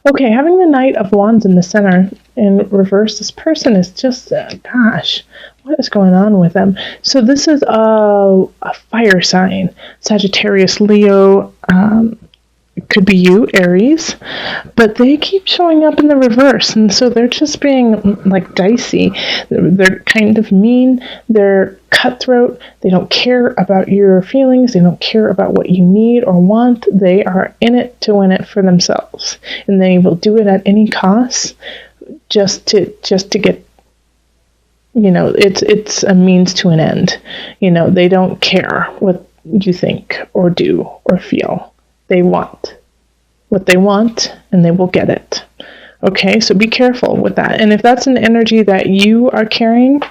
Okay, having the Knight of Wands in the center in reverse, this person is just, gosh, what is going on with them? So this is a fire sign, Sagittarius, Leo, it could be you, Aries, but they keep showing up in the reverse, and so they're just being like dicey. They're kind of mean, they're cutthroat, they don't care about your feelings, they don't care about what you need or want. They are in it to win it for themselves, and they will do it at any cost just to get, it's a means to an end. They don't care what you think or do or feel. They want what they want, and they will get it. Okay, so be careful with that. And if that's an energy that you are carrying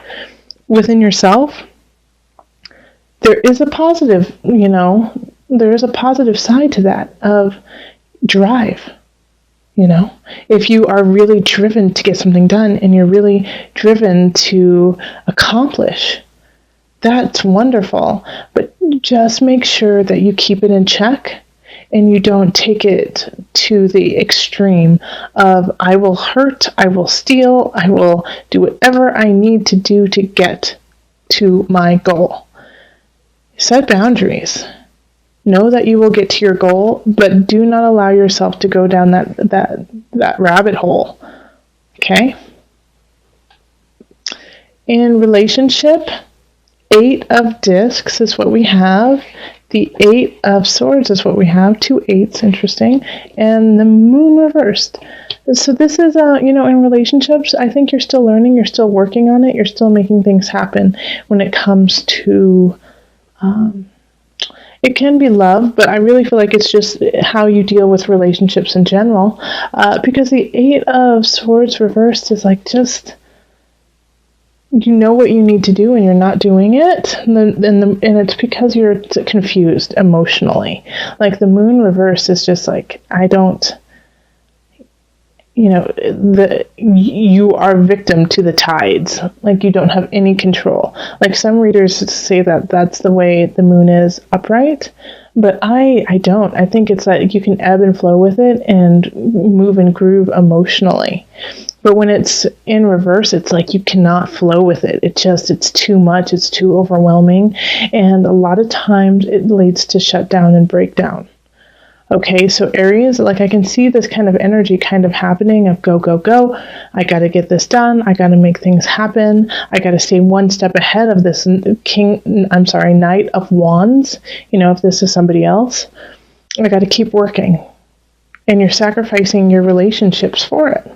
within yourself, there is a positive, there is a positive side to that of drive. If you are really driven to get something done and you're really driven to accomplish, that's wonderful. But just make sure that you keep it in check and you don't take it to the extreme of, I will hurt, I will steal, I will do whatever I need to do to get to my goal. Set boundaries. Know that you will get to your goal, but do not allow yourself to go down that rabbit hole. Okay? In relationship, 8 of discs is what we have. The 8 of swords is what we have. 2 8s, interesting. And the moon reversed. So this is, in relationships, I think you're still learning, you're still working on it, you're still making things happen when it comes to, it can be love, but I really feel like it's just how you deal with relationships in general. Because the 8 of swords reversed is like just, you know what you need to do and you're not doing it, and it's because you're confused emotionally. Like the moon reverse is just like, I don't, you are victim to the tides. Like you don't have any control. Like some readers say that that's the way the moon is upright, but I don't. I think it's like you can ebb and flow with it and move and groove emotionally. But when it's in reverse, it's like you cannot flow with it. It's too much. It's too overwhelming. And a lot of times it leads to shutdown and breakdown. Okay, so Aries, like I can see this kind of energy kind of happening of go, go, go. I got to get this done. I got to make things happen. I got to stay one step ahead of this Knight of Wands. If this is somebody else, I got to keep working. And you're sacrificing your relationships for it.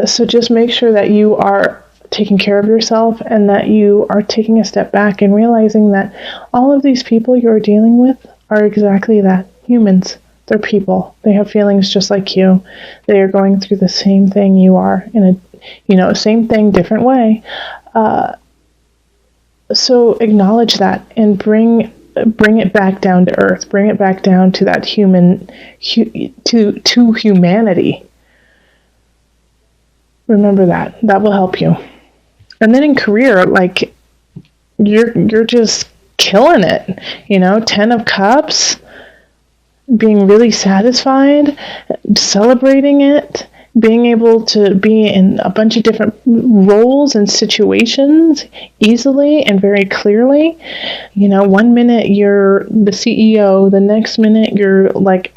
So just make sure that you are taking care of yourself and that you are taking a step back and realizing that all of these people you're dealing with are exactly that, humans. They're people. They have feelings just like you. They are going through the same thing you are in a, same thing, different way. So acknowledge that and bring it back down to earth. Bring it back down to that to humanity. Remember that. That will help you. And then in career, like you're just killing it. 10 of Cups, being really satisfied, celebrating it, being able to be in a bunch of different roles and situations easily and very clearly. 1 minute you're the CEO, the next minute you're like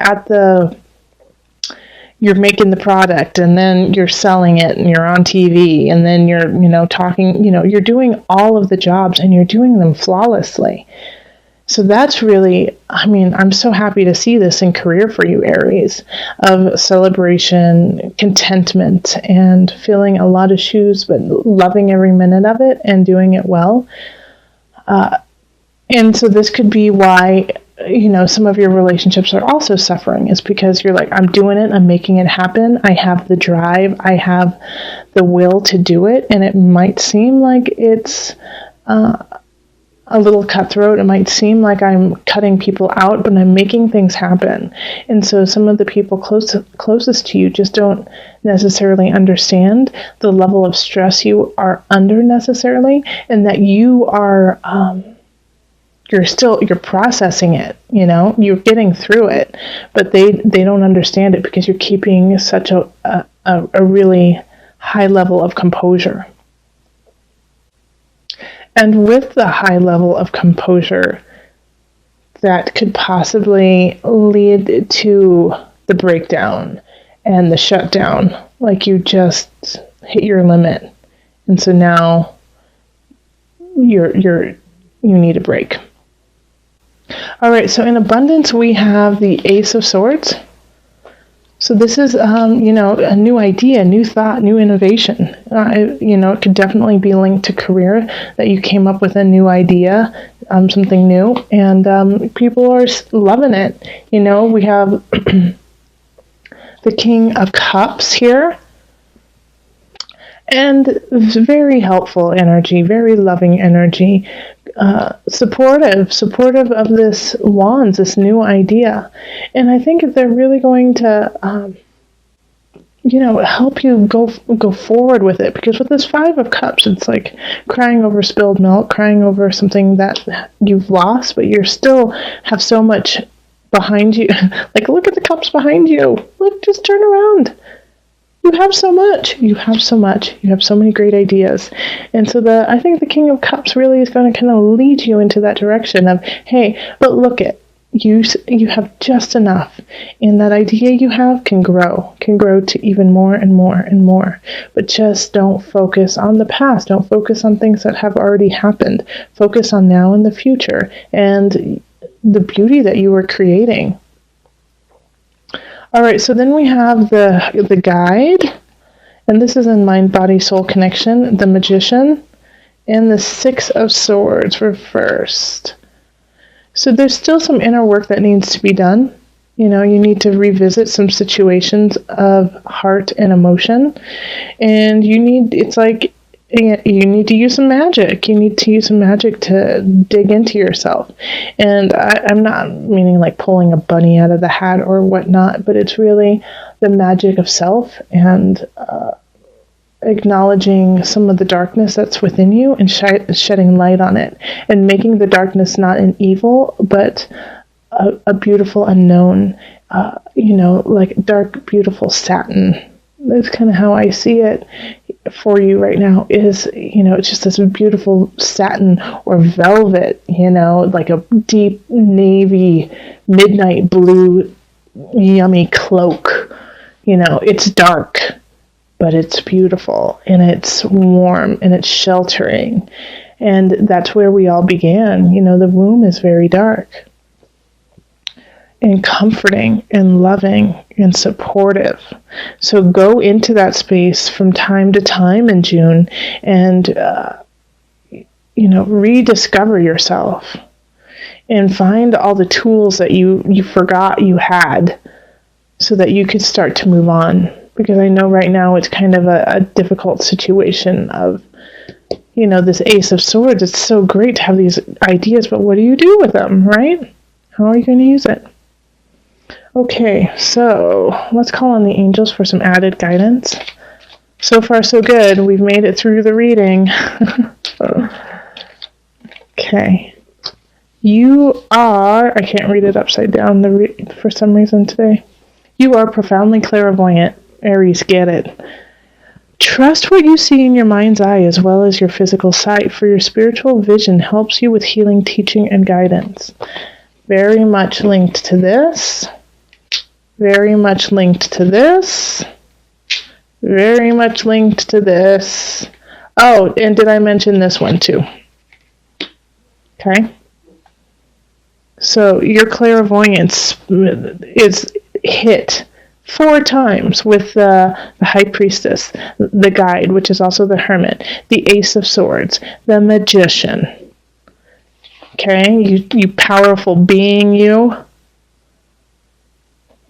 you're making the product, and then you're selling it, and you're on TV, and then you're, talking, you're doing all of the jobs, and you're doing them flawlessly. So that's really, I'm so happy to see this in career for you, Aries, of celebration, contentment, and filling a lot of shoes, but loving every minute of it and doing it well. And so this could be why, some of your relationships are also suffering, is because you're like, I'm doing it, I'm making it happen, I have the drive, I have the will to do it, and it might seem like it's a little cutthroat, it might seem like I'm cutting people out, but I'm making things happen. And so some of the people closest to you just don't necessarily understand the level of stress you are under necessarily, and that you are you're processing it, you know, you're getting through it, but they don't understand it because you're keeping such a really high level of composure. And with the high level of composure, that could possibly lead to the breakdown and the shutdown, like you just hit your limit, and so now you need a break. All right, so in abundance we have the Ace of Swords. So this is, you know, a new idea, new thought, new innovation. You know, it could definitely be linked to career, that you came up with a new idea, something new, and people are loving it. You know, we have the King of Cups here. And very helpful energy, very loving energy, supportive of this wands, this new idea. And I think if they're really going to, you know, help you go forward with it, because with this Five of Cups, it's like crying over spilled milk, crying over something that you've lost, but you still have so much behind you. Like, look at the cups behind you. Look, just turn around. You have so much. You have so much. You have so many great ideas. And so I think the King of Cups really is going to kind of lead you into that direction of, hey, but look at, you have just enough. And that idea you have can grow to even more and more and more. But just don't focus on the past. Don't focus on things that have already happened. Focus on now and the future and the beauty that you are creating. All right, so then we have the guide, and this is in mind, body, soul connection, the Magician, and the Six of Swords reversed. So there's still some inner work that needs to be done. You know, you need to revisit some situations of heart and emotion, and it's like, you need to use some magic. You need to use some magic to dig into yourself. And I'm not meaning like pulling a bunny out of the hat or whatnot, but it's really the magic of self and acknowledging some of the darkness that's within you and shedding light on it, and making the darkness not an evil, but a beautiful unknown, you know, like dark, beautiful satin. That's kind of how I see it for you right now, is, you know, it's just this beautiful satin or velvet, you know, like a deep navy, midnight blue, yummy cloak. You know, it's dark, but it's beautiful, and it's warm, and it's sheltering. And that's where we all began. You know, the womb is very dark and comforting and loving and supportive. So go into that space from time to time in June and, you know, rediscover yourself and find all the tools that you forgot you had so that you could start to move on. Because I know right now it's kind of a difficult situation of, you know, this Ace of Swords. It's so great to have these ideas, but what do you do with them, right? How are you going to use it? Okay, so let's call on the angels for some added guidance. So far, so good. We've made it through the reading. Okay. You are, I can't read it upside down for some reason today. You are profoundly clairvoyant. Aries, get it. Trust what you see in your mind's eye as well as your physical sight, for your spiritual vision helps you with healing, teaching, and guidance. Very much linked to this. Very much linked to this. Very much linked to this. Oh, and did I mention this one too? Okay. So your clairvoyance is hit 4 times with the High Priestess, the Guide, which is also the Hermit, the Ace of Swords, the Magician. Okay, you powerful being, you.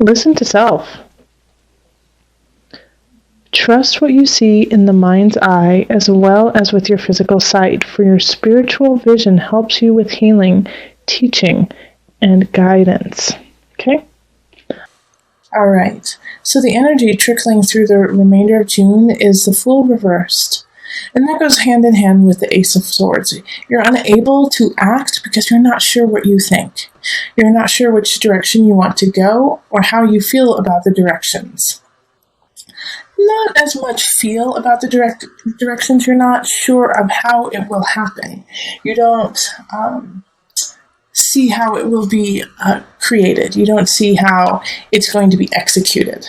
Listen to self. Trust what you see in the mind's eye as well as with your physical sight, for your spiritual vision helps you with healing, teaching, and guidance. Okay? All right. So the energy trickling through the remainder of June is the Fool reversed. And that goes hand in hand with the Ace of Swords. You're unable to act because you're not sure what you think. You're not sure which direction you want to go or how you feel about the directions. Not as much feel about the directions. You're not sure of how it will happen. You don't see how it will be created. You don't see how it's going to be executed.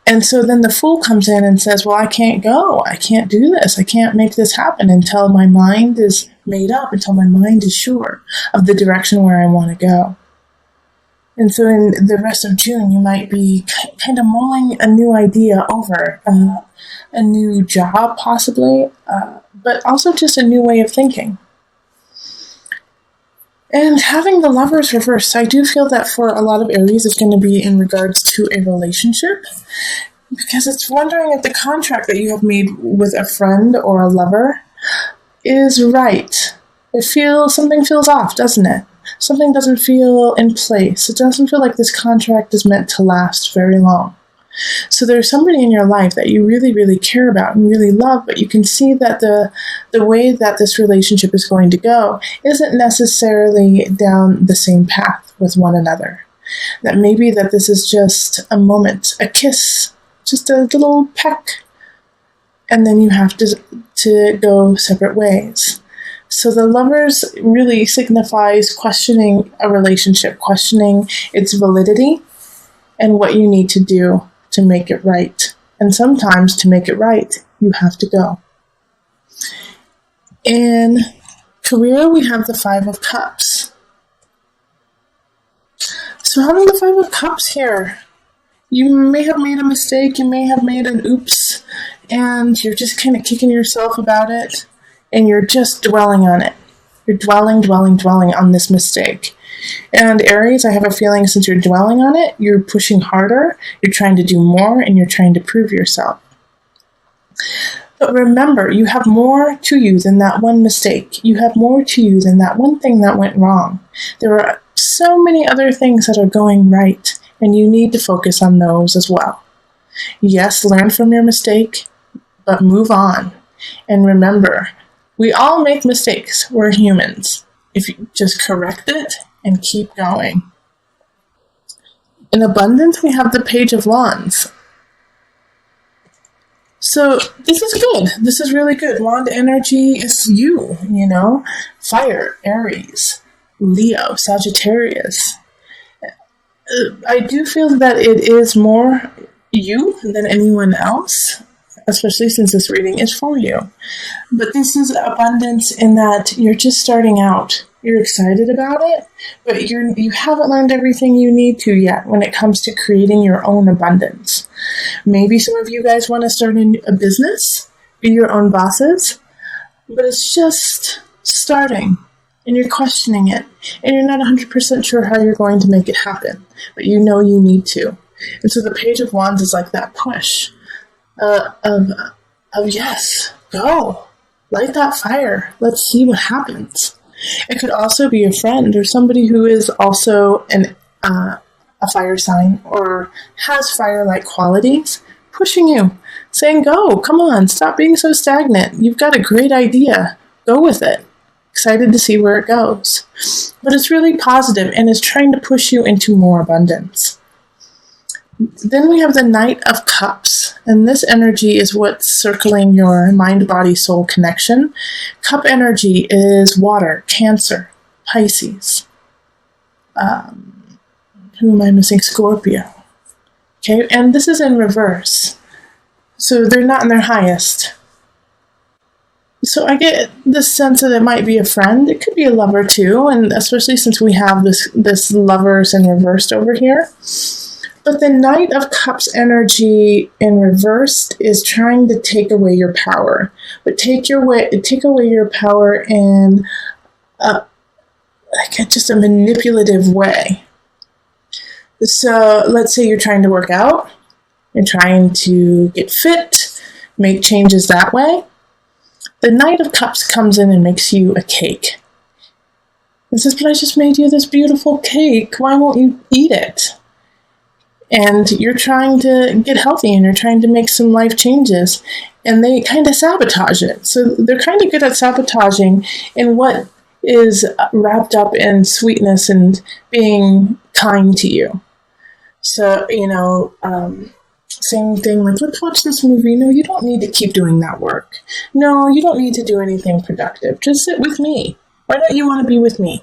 And so then the Fool comes in and says, well, I can't go. I can't do this. I can't make this happen until my mind is made up, until my mind is sure of the direction where I want to go. And so in the rest of June, you might be kind of mulling a new idea over, a new job possibly, but also just a new way of thinking. And having the Lovers reversed, I do feel that for a lot of Aries, it's going to be in regards to a relationship, because it's wondering if the contract that you have made with a friend or a lover is right. Something feels off, doesn't it? Something doesn't feel in place. It doesn't feel like this contract is meant to last very long. So there's somebody in your life that you really, really care about and really love, but you can see that the way that this relationship is going to go isn't necessarily down the same path with one another. That maybe that this is just a moment, a kiss, just a little peck, and then you have to go separate ways. So the Lovers really signifies questioning a relationship, questioning its validity and what you need to do to make it right. And sometimes to make it right, you have to go. In career, we have the Five of Cups. So having the Five of Cups here, you may have made a mistake, you may have made an oops, and you're just kind of kicking yourself about it, and you're just dwelling on it. You're dwelling on this mistake. And Aries, I have a feeling since you're dwelling on it, you're pushing harder, you're trying to do more, and you're trying to prove yourself. But remember, you have more to you than that one mistake. You have more to you than that one thing that went wrong. There are so many other things that are going right, and you need to focus on those as well. Yes, learn from your mistake, but move on. And remember, we all make mistakes. We're humans. If you just correct it and keep going. In abundance, we have the Page of Wands. So this is good. This is really good. Wand energy is you, Fire, Aries, Leo, Sagittarius. I do feel that it is more you than anyone else, especially since this reading is for you. But this is abundance in that you're just starting out. You're excited about it, but you haven't learned everything you need to yet when it comes to creating your own abundance. Maybe some of you guys want to start a business, be your own bosses, but it's just starting, and you're questioning it, and you're not 100% sure how you're going to make it happen, but you know you need to. And so the Page of Wands is like that push of yes, go, light that fire, let's see what happens. It could also be a friend or somebody who is also a fire sign or has fire-like qualities, pushing you, saying, go, come on, stop being so stagnant. You've got a great idea. Go with it. Excited to see where it goes. But it's really positive and is trying to push you into more abundance. Then we have the Knight of Cups, and this energy is what's circling your mind-body-soul connection. Cup energy is water, Cancer, Pisces. Who am I missing? Scorpio. Okay, and this is in reverse. So they're not in their highest. So I get the sense that it might be a friend. It could be a lover too, and especially since we have this lovers in reversed over here. But the Knight of Cups energy in reversed is trying to take away your power. But take away your power in just a manipulative way. So let's say you're trying to work out. You're trying to get fit, make changes that way. The Knight of Cups comes in and makes you a cake. It says, but I just made you this beautiful cake. Why won't you eat it? and you're trying to get healthy and you're trying to make some life changes, and they kind of sabotage it. So they're kind of good at sabotaging in what is wrapped up in sweetness and being kind to you. So, same thing, like, let's watch this movie. No, you don't need to keep doing that work. No, you don't need to do anything productive. Just sit with me. Why don't you want to be with me?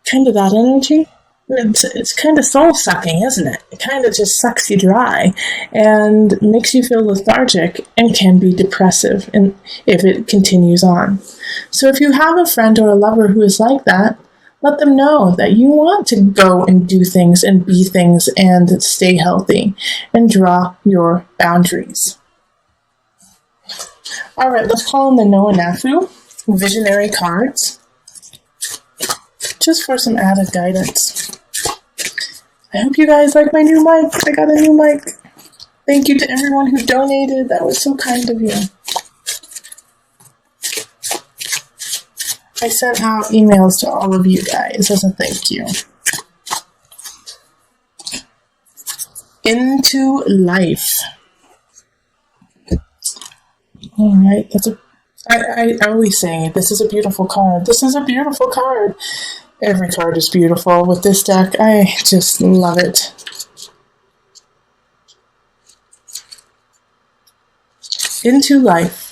Kind of that energy. It's kind of soul-sucking, isn't it? It kind of just sucks you dry and makes you feel lethargic and can be depressive if it continues on. So if you have a friend or a lover who is like that, let them know that you want to go and do things and be things and stay healthy and draw your boundaries. All right, let's call in the Noah Nafu visionary cards just for some added guidance. I hope you guys like my new mic. I got a new mic. Thank you to everyone who donated. That was so kind of you. I sent out emails to all of you guys as a thank you. Into life. All right, I always say this is a beautiful card. This is a beautiful card. Every card is beautiful with this deck. I just love it. Into life.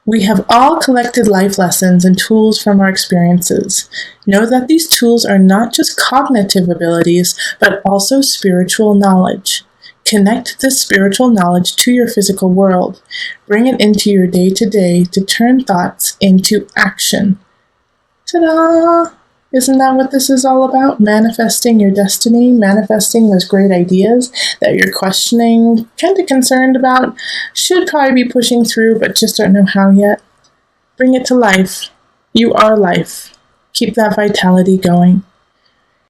We have all collected life lessons and tools from our experiences. Know that these tools are not just cognitive abilities, but also spiritual knowledge. Connect this spiritual knowledge to your physical world. Bring it into your day-to-day to turn thoughts into action. Ta-da! Isn't that what this is all about? Manifesting your destiny, manifesting those great ideas that you're questioning, kind of concerned about, should probably be pushing through, but just don't know how yet. Bring it to life. You are life. Keep that vitality going.